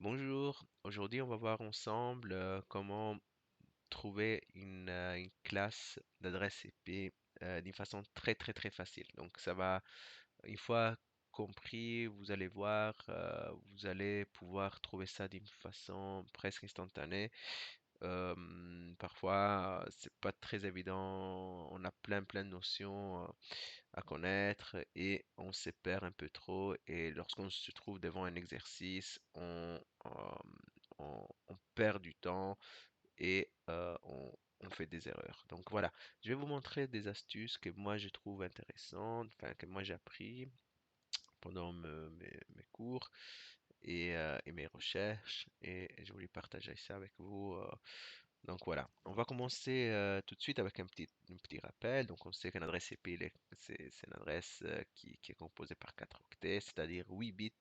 Bonjour, aujourd'hui on va voir ensemble comment trouver une classe d'adresse IP d'une façon très facile. Donc ça va, une fois compris, vous allez voir, vous allez pouvoir trouver ça d'une façon presque instantanée. Parfois c'est pas très évident, on a plein de notions à connaître et on se perd un peu trop. Et lorsqu'on se trouve devant un exercice, on perd du temps et on fait des erreurs. Donc voilà, je vais vous montrer des astuces que moi je trouve intéressantes, enfin que moi j'ai appris pendant mes cours et mes recherches et je voulais partager ça avec vous. Donc voilà, on va commencer tout de suite avec un petit rappel. Donc on sait qu'une adresse IP, c'est une adresse qui est composée par 4 octets, c'est-à-dire 8 bits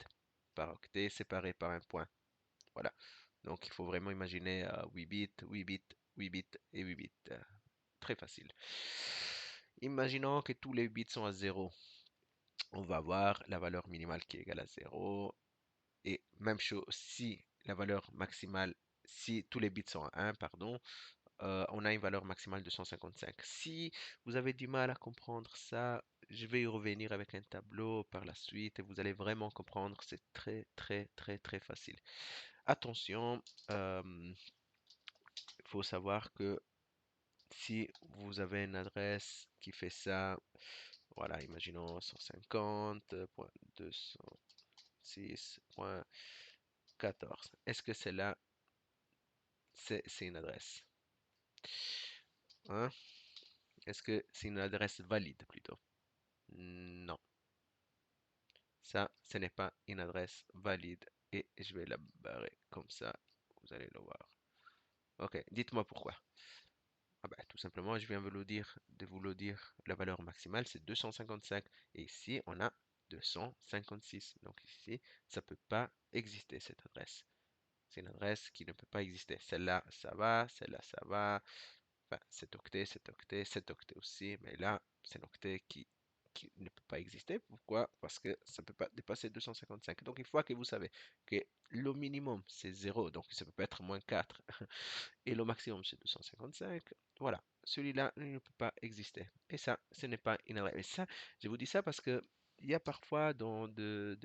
par octet séparés par un point. Voilà, donc il faut vraiment imaginer 8 bits, 8 bits, 8 bits et 8 bits. Très facile. Imaginons que tous les bits sont à 0. On va avoir la valeur minimale qui est égale à 0. Et même chose, si la valeur maximale, si tous les bits sont à 1, pardon, on a une valeur maximale de 155. Si vous avez du mal à comprendre ça, je vais y revenir avec un tableau par la suite et vous allez vraiment comprendre. C'est très facile. Attention, il faut savoir que si vous avez une adresse qui fait ça, voilà, imaginons 150.206.14. Est-ce que c'est là, c'est une adresse? Hein? Est-ce que c'est une adresse valide plutôt? Non. Ça, ce n'est pas une adresse valide et je vais la barrer comme ça. Vous allez le voir. Ok, dites-moi pourquoi. Ah bah, tout simplement, je viens de vous le dire, la valeur maximale c'est 255 et ici on a 256. Donc ici, ça ne peut pas exister cette adresse. C'est une adresse qui ne peut pas exister. Celle-là, ça va, celle-là, ça va. Enfin, cet octet, cet octet aussi, mais là, c'est un octet qui ne peut pas exister. Pourquoi? Parce que ça ne peut pas dépasser 255. Donc, une fois que vous savez que le minimum, c'est 0, donc ça peut pas être moins 4, et le maximum, c'est 255, voilà, celui-là il ne peut pas exister. Et ça, ce n'est pas une adresse. Et ça, je vous dis ça parce que il y a parfois dans des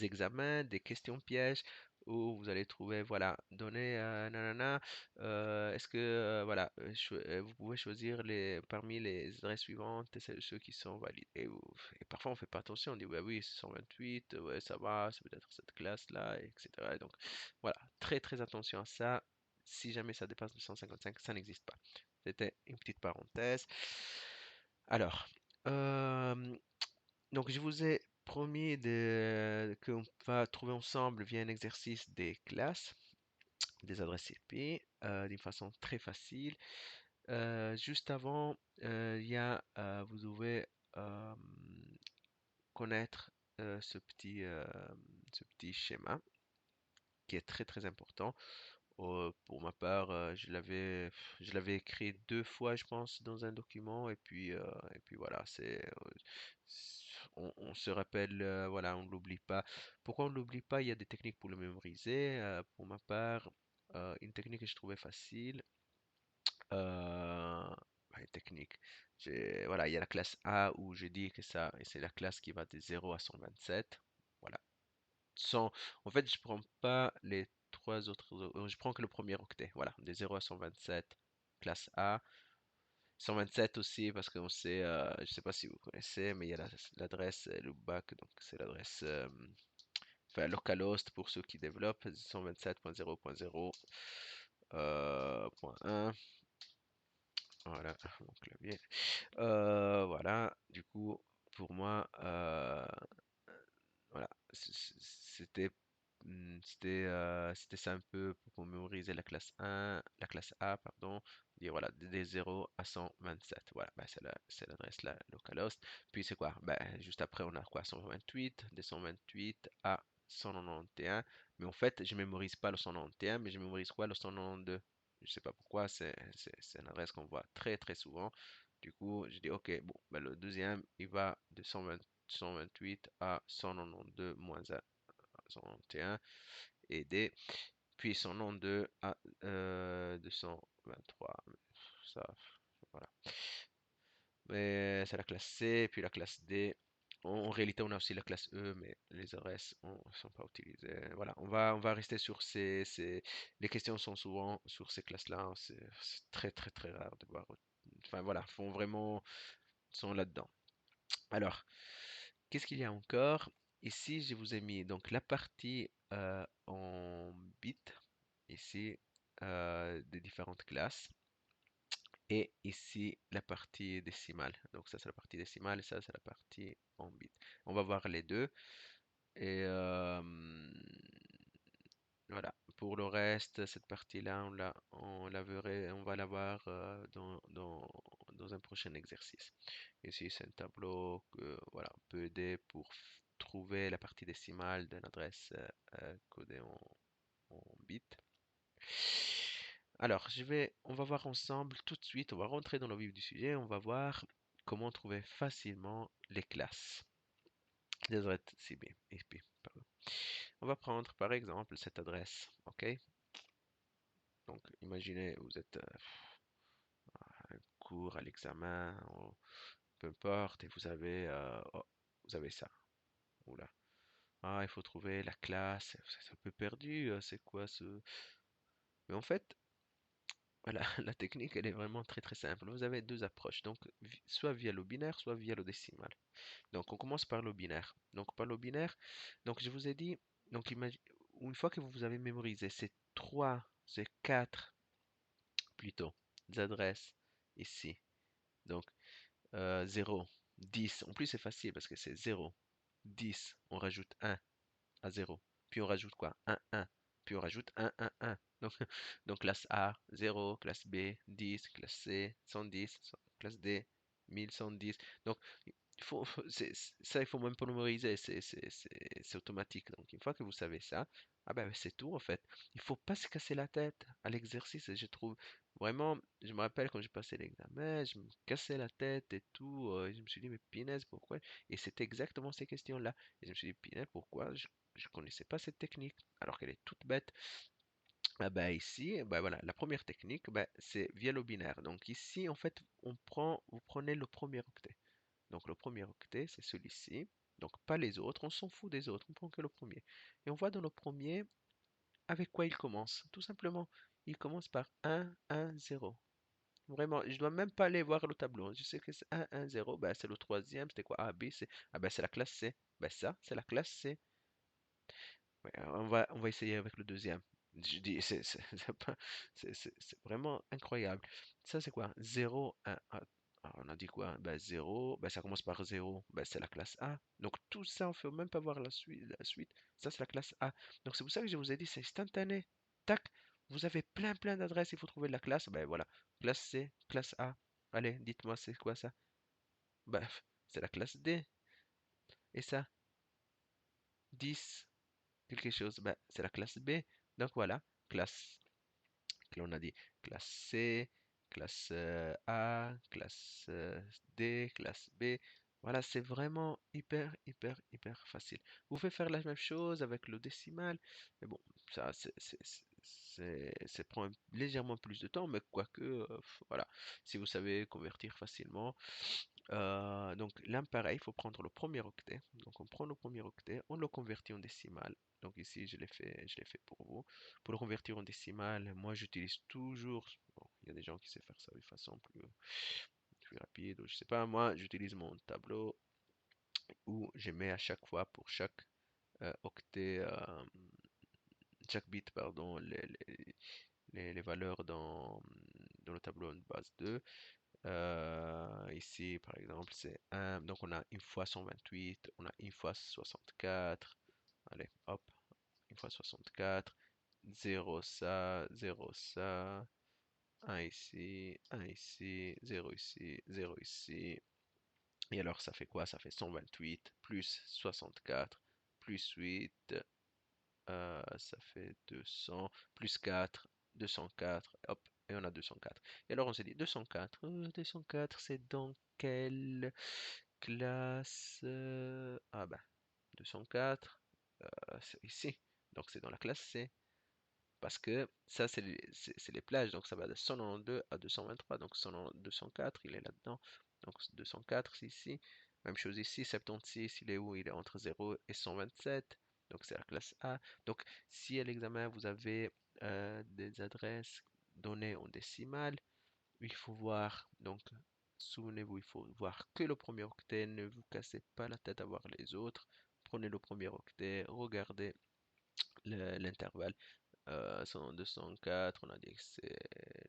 examens, des questions pièges où vous allez trouver, voilà, donner nanana, est-ce que, voilà, vous pouvez choisir parmi les adresses suivantes, et ceux qui sont valides. Et parfois on fait pas attention, on dit, ouais, oui, c'est 128, ouais, ça va, c'est peut-être cette classe-là, etc. Et donc, voilà, très attention à ça. Si jamais ça dépasse 255, ça n'existe pas. C'était une petite parenthèse. Alors, euh, donc, je vous ai promis qu'on va trouver ensemble via un exercice des classes, des adresses IP, d'une façon très facile. Juste avant, vous devez euh, connaître ce petit schéma qui est très important. Pour ma part, je l'avais écrit deux fois, je pense, dans un document, et puis voilà, on se rappelle, voilà, on ne l'oublie pas. Pourquoi on ne l'oublie pas? Il y a des techniques pour le mémoriser. Pour ma part, une technique que je trouvais facile, une technique. Voilà, il y a la classe A où je dis que ça, et c'est la classe qui va de 0 à 127. Voilà, sans, en fait, je prends pas les trois autres, je prends que le premier octet, voilà, de 0 à 127, classe A. 127 aussi, parce qu'on sait, je sais pas si vous connaissez, mais il y a l'adresse loopback, donc c'est l'adresse, enfin, localhost pour ceux qui développent, 127.0.0, point 1, voilà, mon clavier. Voilà, du coup, pour moi, voilà, c'était ça un peu pour mémoriser la classe 1, la classe A, pardon, dire voilà, des 0 à 127. Voilà, ben, c'est l'adresse là, localhost. Puis c'est quoi? Ben, juste après, on a quoi? 128, des 128 à 191. Mais en fait, je mémorise pas le 191, mais je mémorise quoi? Le 192. Je sais pas pourquoi, c'est une adresse qu'on voit très souvent. Du coup, je dis, ok, bon, ben, le deuxième, il va de 128 à 192 moins 1. 261 et D, puis son nom de 223. Ça, voilà. Mais c'est la classe C, puis la classe D. En réalité, on a aussi la classe E, mais les RS ne sont pas utilisés. Voilà, on va rester sur les questions sont souvent sur ces classes-là. C'est très, très, très rare de voir. Enfin, voilà, font vraiment, sont là-dedans. Alors, qu'est-ce qu'il y a encore? Ici, je vous ai mis donc la partie en bits, ici, des différentes classes. Et ici, la partie décimale. Donc ça, c'est la partie décimale et ça, c'est la partie en bits. On va voir les deux. Et voilà. Pour le reste, cette partie-là, on va la voir dans un prochain exercice. Ici, c'est un tableau que voilà, peut aider pour trouver la partie décimale d'une adresse codée en bits. Alors, on va voir ensemble tout de suite, on va rentrer dans le vif du sujet, on va voir comment trouver facilement les classes des adresses CB, SP, pardon. On va prendre par exemple cette adresse, ok? Donc, imaginez, vous êtes à un cours, à l'examen, peu importe, et vous avez ça. Oula. Ah, il faut trouver la classe, c'est un peu perdu, c'est quoi ce... Mais en fait, voilà, la technique, elle est vraiment très très simple. Vous avez deux approches, donc soit via le binaire, soit via le décimal. Donc on commence par le binaire. Donc par le binaire, donc je vous ai dit, donc une fois que vous avez mémorisé ces trois, ces quatre plutôt, adresses ici, donc 0, 10, en plus c'est facile parce que c'est 0, 10, on rajoute un à 0. Puis on rajoute quoi? Un 1. Puis on rajoute un 1. Donc, donc classe A, 0, classe B, 10, classe C, 110, classe D, 1110. Donc, ça, il faut même pas le mémoriser, c'est automatique. Donc, une fois que vous savez ça, ah ben, c'est tout en fait. Il faut pas se casser la tête à l'exercice. Je trouve vraiment, je me rappelle quand j'ai passé l'examen, je me cassais la tête et tout. Je me suis dit, mais punaise, pourquoi? Et c'était exactement ces questions-là. Et je me suis dit, punaise, pourquoi je connaissais pas cette technique, alors qu'elle est toute bête. Ah bah ici, bah voilà, la première technique, bah, c'est via le binaire. Donc ici, en fait, vous prenez le premier octet. Donc le premier octet, c'est celui-ci. Donc pas les autres, on s'en fout des autres, on prend que le premier. Et on voit dans le premier avec quoi il commence. Tout simplement, il commence par 1, 1, 0. Vraiment, je dois même pas aller voir le tableau. Je sais que c'est 1, 1, 0, bah, c'est le troisième, c'était quoi? A, B, C. Ah bah c'est la classe C. Bah ça, c'est la classe C. Ouais, on va essayer avec le deuxième. Je dis, c'est c'est vraiment incroyable. Ça, c'est quoi? 0, 1. On a dit quoi? Ben, 0, ben, ça commence par 0, ben, c'est la classe A. Donc tout ça, on ne fait même pas voir la suite, la suite. Ça, c'est la classe A. Donc c'est pour ça que je vous ai dit, c'est instantané. Tac, vous avez plein plein d'adresses, il faut trouver la classe. Ben voilà, classe C, classe A. Allez, dites-moi, c'est quoi ça? Ben, c'est la classe D. Et ça, 10 quelque chose, ben, c'est la classe B. Donc voilà, classe, que l'on a dit classe C, classe A, classe D, classe B. Voilà, c'est vraiment hyper, hyper, hyper facile. Vous pouvez faire la même chose avec le décimal, mais bon, ça, prend légèrement plus de temps, mais quoique, voilà, si vous savez convertir facilement, donc là, pareil, il faut prendre le premier octet. Donc on prend le premier octet, on le convertit en décimal. Donc ici, je l'ai fait pour vous. Pour le convertir en décimal, moi j'utilise toujours, bon, il y a des gens qui savent faire ça de façon plus rapide, ou je sais pas, moi j'utilise mon tableau où je mets à chaque fois pour chaque octet, chaque bit, pardon, les valeurs dans le tableau de base 2. Ici, par exemple, c'est 1. Donc, on a une fois 128, on a une fois 64. Allez, hop, une fois 64. 0 ça, 0 ça. Un ici, un ici, 0 ici, 0 ici. Et alors, ça fait quoi? Ça fait 128 plus 64 plus 8. Ça fait 200 plus 4, 204, hop, et on a 204. Et alors on s'est dit 204, 204 c'est dans quelle classe? Ah bah 204. c'est ici. Donc c'est dans la classe C. Parce que ça, c'est les plages. Donc ça va de 192 à 223. Donc 204, il est là-dedans. Donc 204, c'est ici. Même chose ici. 76, il est où? Il est entre 0 et 127. Donc c'est la classe A. Donc si à l'examen, vous avez des adresses données en décimales, il faut voir. Donc souvenez-vous, il faut voir que le premier octet. Ne vous cassez pas la tête à voir les autres. Prenez le premier octet, regardez l'intervalle. 204, on a dit que c'est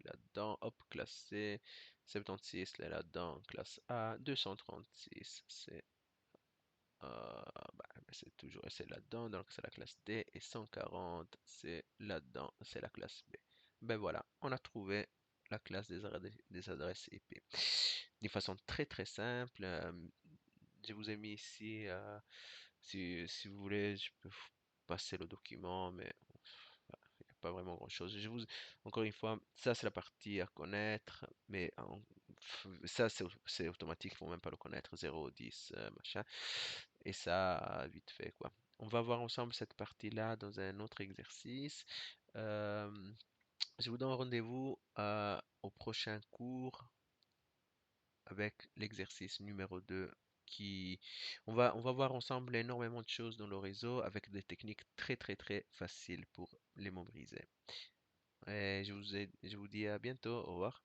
là-dedans. Hop, classe C. 76, là-dedans, classe A. 236, c'est toujours c'est là-dedans, donc c'est la classe D. Et 140, c'est là-dedans, c'est la classe B. Ben voilà, on a trouvé la classe des adresses IP. D'une façon très très simple. Je vous ai mis ici, si vous voulez, je peux vous passer le document, mais il n'y a pas vraiment grand-chose. Encore une fois, ça c'est la partie à connaître, mais ça c'est automatique, il faut même pas le connaître, 0, 10, machin. Et ça, vite fait, quoi. On va voir ensemble cette partie-là dans un autre exercice. Euh, je vous donne rendez-vous au prochain cours avec l'exercice numéro 2 qui on va voir ensemble énormément de choses dans le réseau avec des techniques très très très faciles pour les mémoriser. Et je vous dis à bientôt, au revoir.